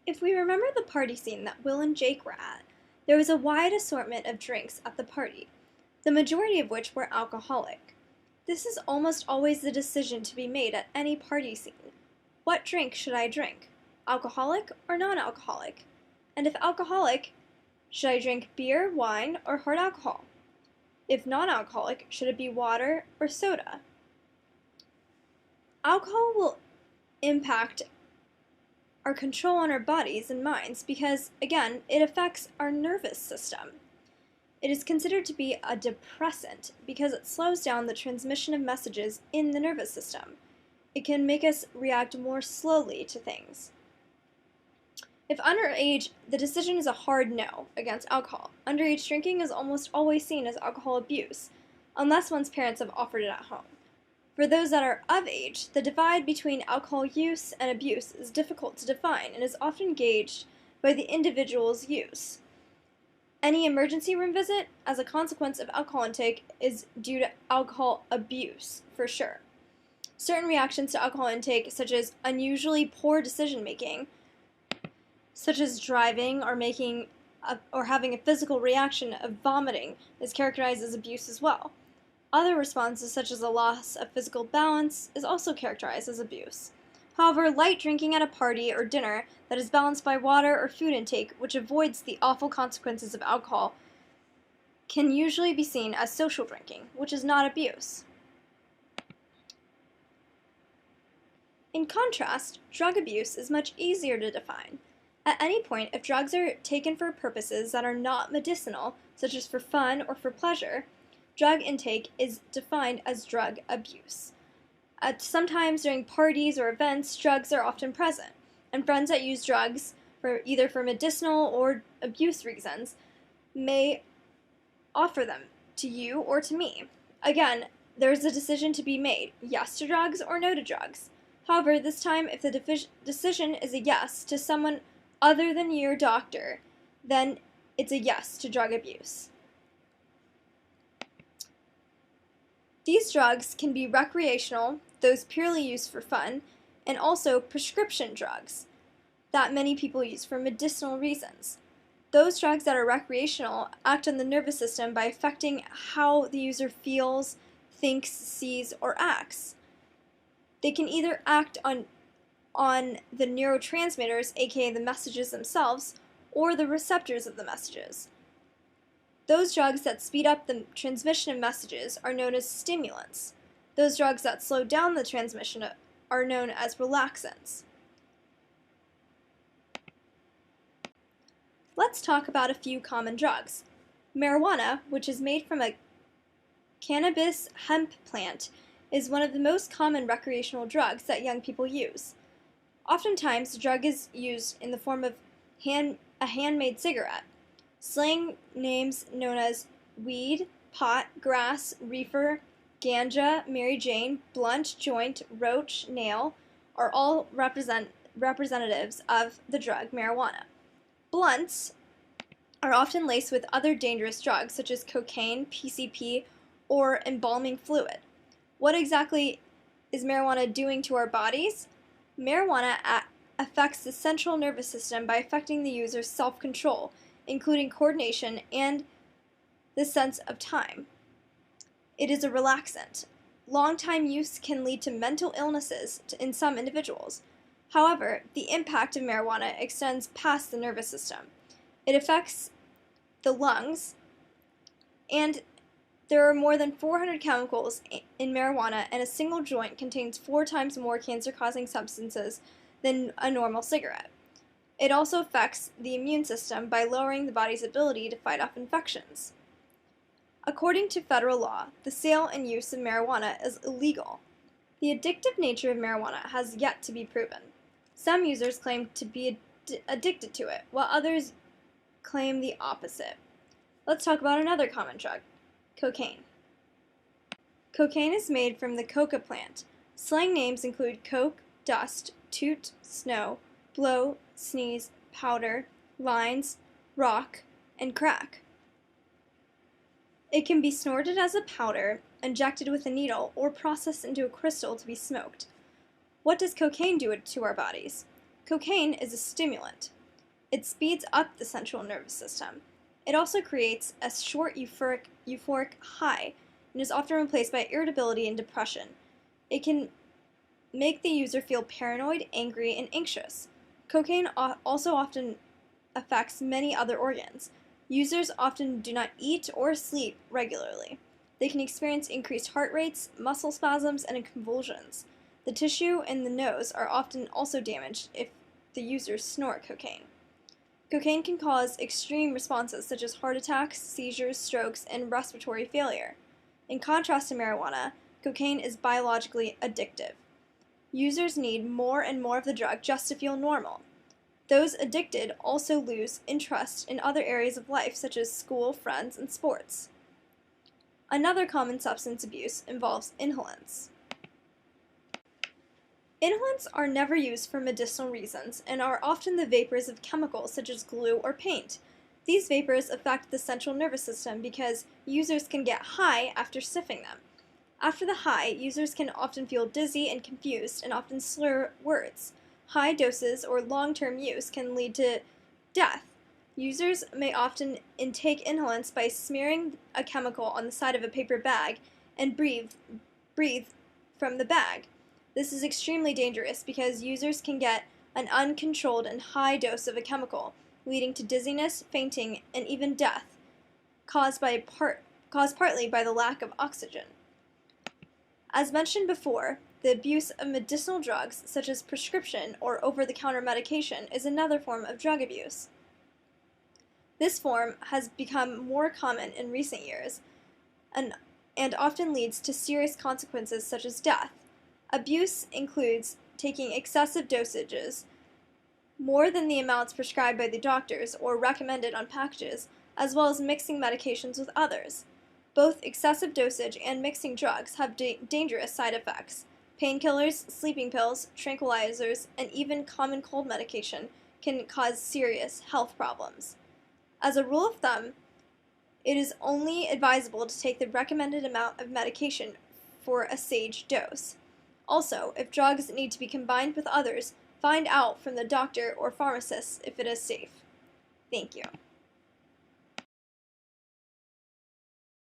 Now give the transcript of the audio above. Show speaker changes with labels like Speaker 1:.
Speaker 1: If we remember the party scene that Will and Jake were at, there was a wide assortment of drinks at the party, the majority of which were alcoholic. This is almost always the decision to be made at any party scene. What drink should I drink? Alcoholic or non-alcoholic? And if alcoholic, should I drink beer, wine, or hard alcohol? If non-alcoholic, should it be water or soda? Alcohol will impact our control on our bodies and minds because, again, it affects our nervous system. It is considered to be a depressant because it slows down the transmission of messages in the nervous system. It can make us react more slowly to things. If underage, the decision is a hard no against alcohol. Underage drinking is almost always seen as alcohol abuse, unless one's parents have offered it at home. For those that are of age, the divide between alcohol use and abuse is difficult to define and is often gauged by the individual's use. Any emergency room visit, as a consequence of alcohol intake, is due to alcohol abuse, for sure. Certain reactions to alcohol intake, such as unusually poor decision-making, such as driving or having a physical reaction of vomiting, is characterized as abuse as well. Other responses, such as a loss of physical balance, is also characterized as abuse. However, light drinking at a party or dinner that is balanced by water or food intake, which avoids the awful consequences of alcohol, can usually be seen as social drinking, which is not abuse. In contrast, drug abuse is much easier to define. At any point, if drugs are taken for purposes that are not medicinal, such as for fun or for pleasure, drug intake is defined as drug abuse. Sometimes during parties or events, drugs are often present, and friends that use drugs either for medicinal or abuse reasons may offer them to you or to me. Again, there is a decision to be made, yes to drugs or no to drugs. However, this time, if the decision is a yes to someone other than your doctor, then it's a yes to drug abuse. These drugs can be recreational, those purely used for fun, and also prescription drugs that many people use for medicinal reasons. Those drugs that are recreational act on the nervous system by affecting how the user feels, thinks, sees, or acts. They can either act on the neurotransmitters, aka the messages themselves, or the receptors of the messages. Those drugs that speed up the transmission of messages are known as stimulants. Those drugs that slow down the transmission are known as relaxants. Let's talk about a few common drugs. Marijuana, which is made from a cannabis hemp plant, is one of the most common recreational drugs that young people use. Oftentimes, the drug is used in the form of a handmade cigarette. Slang names known as weed, pot, grass, reefer, ganja, Mary Jane, blunt, joint, roach, nail are all representatives of the drug marijuana. Blunts are often laced with other dangerous drugs such as cocaine, PCP, or embalming fluid. What exactly is marijuana doing to our bodies? Marijuana affects the central nervous system by affecting the user's self-control, including coordination and the sense of time. It is a relaxant. Long-time use can lead to mental illnesses in some individuals. However, the impact of marijuana extends past the nervous system. It affects the lungs, and there are more than 400 chemicals in marijuana, and a single joint contains 4 times more cancer-causing substances than a normal cigarette. It also affects the immune system by lowering the body's ability to fight off infections. According to federal law, the sale and use of marijuana is illegal. The addictive nature of marijuana has yet to be proven. Some users claim to be addicted to it, while others claim the opposite. Let's talk about another common drug, cocaine. Cocaine is made from the coca plant. Slang names include coke, dust, toot, snow, blow, sneeze, powder, lines, rock, and crack. It can be snorted as a powder, injected with a needle, or processed into a crystal to be smoked. What does cocaine do to our bodies? Cocaine is a stimulant. It speeds up the central nervous system. It also creates a short euphoric high and is often replaced by irritability and depression. It can make the user feel paranoid, angry, and anxious. Cocaine also often affects many other organs. Users often do not eat or sleep regularly. They can experience increased heart rates, muscle spasms, and convulsions. The tissue in the nose are often also damaged if the users snort cocaine. Cocaine can cause extreme responses such as heart attacks, seizures, strokes, and respiratory failure. In contrast to marijuana, cocaine is biologically addictive. Users need more and more of the drug just to feel normal. Those addicted also lose interest in other areas of life, such as school, friends, and sports. Another common substance abuse involves inhalants. Inhalants are never used for medicinal reasons and are often the vapors of chemicals such as glue or paint. These vapors affect the central nervous system because users can get high after sniffing them. After the high, users can often feel dizzy and confused and often slur words. High doses or long-term use can lead to death. Users may often intake inhalants by smearing a chemical on the side of a paper bag and breathe from the bag. This is extremely dangerous because users can get an uncontrolled and high dose of a chemical, leading to dizziness, fainting, and even death, caused partly by the lack of oxygen. As mentioned before, the abuse of medicinal drugs, such as prescription or over-the-counter medication, is another form of drug abuse. This form has become more common in recent years and often leads to serious consequences such as death. Abuse includes taking excessive dosages, more than the amounts prescribed by the doctors or recommended on packages, as well as mixing medications with others. Both excessive dosage and mixing drugs have dangerous side effects. Painkillers, sleeping pills, tranquilizers, and even common cold medication can cause serious health problems. As a rule of thumb, it is only advisable to take the recommended amount of medication for a sage dose. Also, if drugs need to be combined with others, find out from the doctor or pharmacist if it is safe. Thank you.